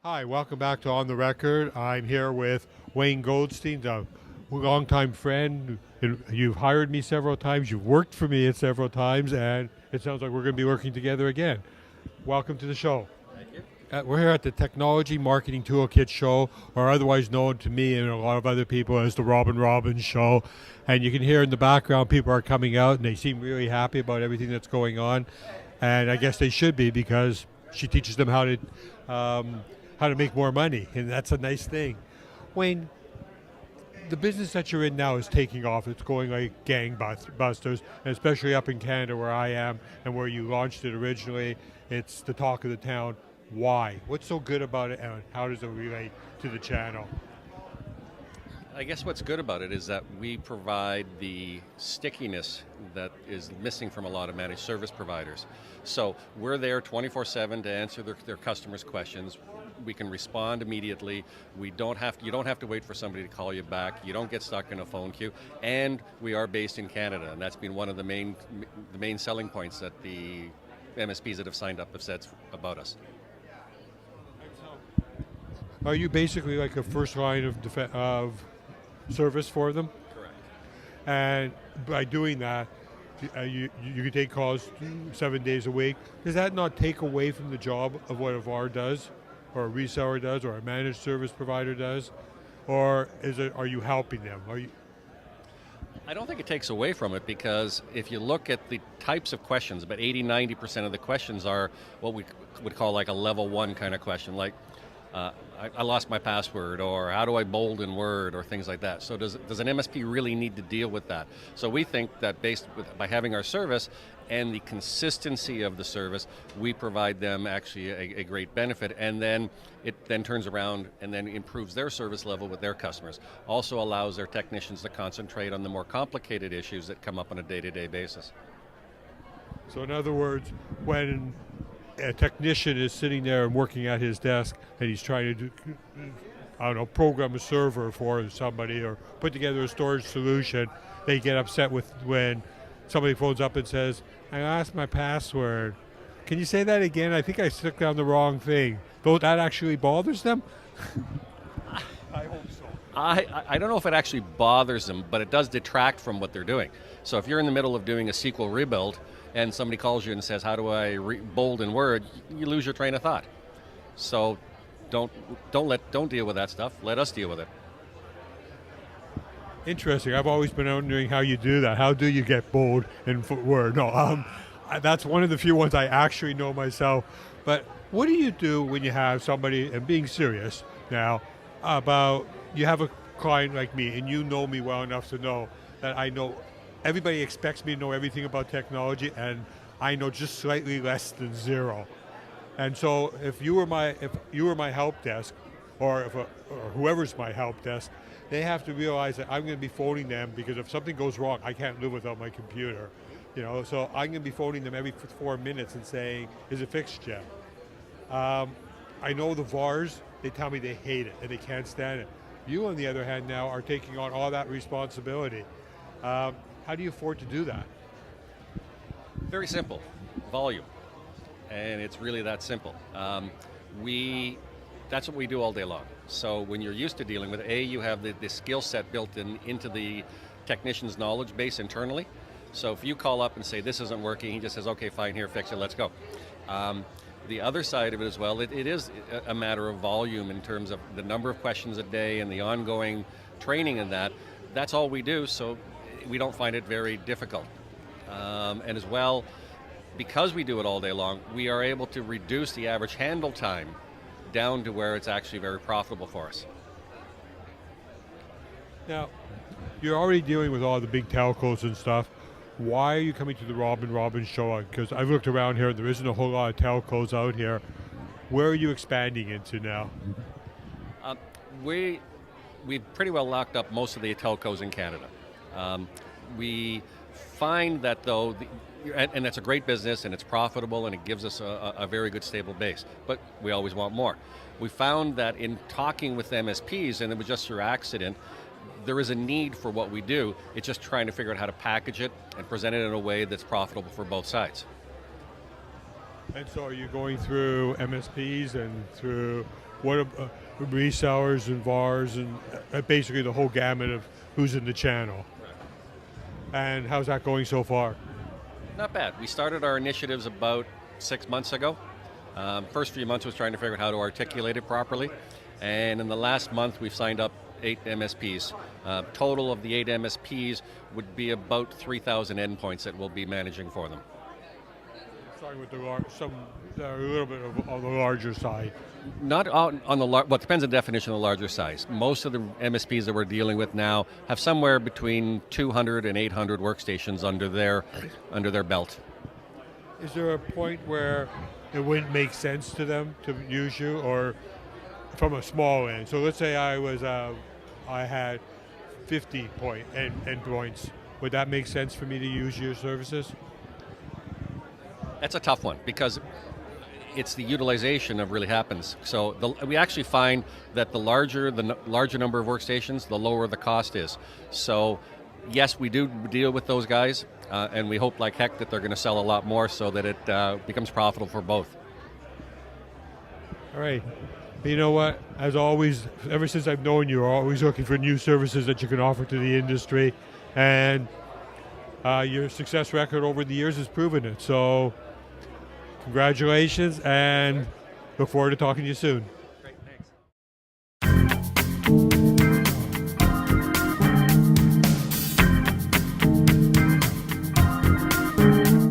Hi, welcome back to On the Record. I'm here with Wayne Goldstein, a longtime friend. You've hired me several times, you've worked for me several times, and it sounds like we're going to be working together again. Welcome to the show. Thank you. We're here at the Technology Marketing Toolkit Show, or otherwise known to me and a lot of other people as the Robin Robbins Show. And you can hear in the background people are coming out and they seem really happy about everything that's going on. And I guess they should be, because she teaches them how to make more money, and that's a nice thing. Wayne, the business that you're in now is taking off. It's going like gangbusters, and especially up in Canada where I am and where you launched it originally. It's the talk of the town. Why? What's so good about it, and how does it relate to the channel? I guess what's good about it is that we provide the stickiness that is missing from a lot of managed service providers. So we're there 24/7 to answer their customers' questions. We can respond immediately. You don't have to wait for somebody to call you back. You don't get stuck in a phone queue. And we are based in Canada, and that's been one of the main selling points that the MSPs that have signed up have said about us. Are you basically like a first line of service for them? Correct. And by doing that, you can take calls 7 days a week. Does that not take away from the job of what a VAR does, or a reseller does, or a managed service provider does? Or are you helping them? I don't think it takes away from it, because if you look at the types of questions, about 80-90% of the questions are what we would call like a level one kind of question, like I lost my password, or how do I bold in Word, or things like that. So does an MSP really need to deal with that? So we think that by having our service and the consistency of the service, we provide them actually a great benefit, and then it then turns around and then improves their service level with their customers. Also allows their technicians to concentrate on the more complicated issues that come up on a day-to-day basis. So in other words, when a technician is sitting there and working at his desk and he's trying to program a server for somebody or put together a storage solution, they get upset when somebody phones up and says, I lost my password. Can you say that again? I think I stuck down the wrong thing. Though that actually bothers them? I hope so. I don't know if it actually bothers them, but it does detract from what they're doing. So if you're in the middle of doing a SQL rebuild and somebody calls you and says, how do I bold in Word, you lose your train of thought. So don't deal with that stuff. Let us deal with it. Interesting. I've always been wondering how you do that. How do you get bold in Word? No, that's one of the few ones I actually know myself. But what do you do when you have somebody, and being serious now, about you have a client like me, and you know me well enough to know that I know everybody expects me to know everything about technology, and I know just slightly less than zero. And so if you were my help desk, or whoever's my help desk, they have to realize that I'm going to be phoning them, because if something goes wrong, I can't live without my computer. So I'm going to be phoning them every 4 minutes and saying, is it fixed yet? I know the VARs, they tell me they hate it and they can't stand it. You, on the other hand, now are taking on all that responsibility. How do you afford to do that? Very simple, volume. And it's really that simple. That's what we do all day long. So when you're used to dealing with you have the skill set built into the technician's knowledge base internally. So if you call up and say, this isn't working, he just says, okay, fine, here, fix it, let's go. The other side of it as well, it is a matter of volume in terms of the number of questions a day and the ongoing training in that. That's all we do, so we don't find it very difficult. And as well, because we do it all day long, we are able to reduce the average handle time down to where it's actually very profitable for us. Now, you're already dealing with all the big telcos and stuff. Why are you coming to the Robin Robbins Show? Because I've looked around here, there isn't a whole lot of telcos out here. Where are you expanding into now? We've pretty well locked up most of the telcos in Canada. We find that though, and that's a great business and it's profitable and it gives us a very good stable base, but we always want more. We found that in talking with MSPs, and it was just through accident, there is a need for what we do. It's just trying to figure out how to package it and present it in a way that's profitable for both sides. And so are you going through MSPs and through what resellers and VARs and basically the whole gamut of who's in the channel. And how's that going so far? Not bad. We started our initiatives about 6 months ago. First few months was trying to figure out how to articulate it properly. And in the last month, we've signed up 8 MSPs. Total of the 8 MSPs would be about 3,000 endpoints that we'll be managing for them. Starting with a little bit of the larger side. Not on the well, it depends on the definition of the larger size. Most of the MSPs that we're dealing with now have somewhere between 200 and 800 workstations under their belt. Is there a point where it wouldn't make sense to them to use you, or from a small end? So let's say I had 50 endpoints. Would that make sense for me to use your services? That's a tough one because it's the utilization that really happens. So we actually find that the larger number of workstations, the lower the cost is. So yes, we do deal with those guys, and we hope like heck that they're going to sell a lot more so that it becomes profitable for both. All right. But you know what? As always, ever since I've known you, you're always looking for new services that you can offer to the industry, and your success record over the years has proven it. So congratulations, and look forward to talking to you soon.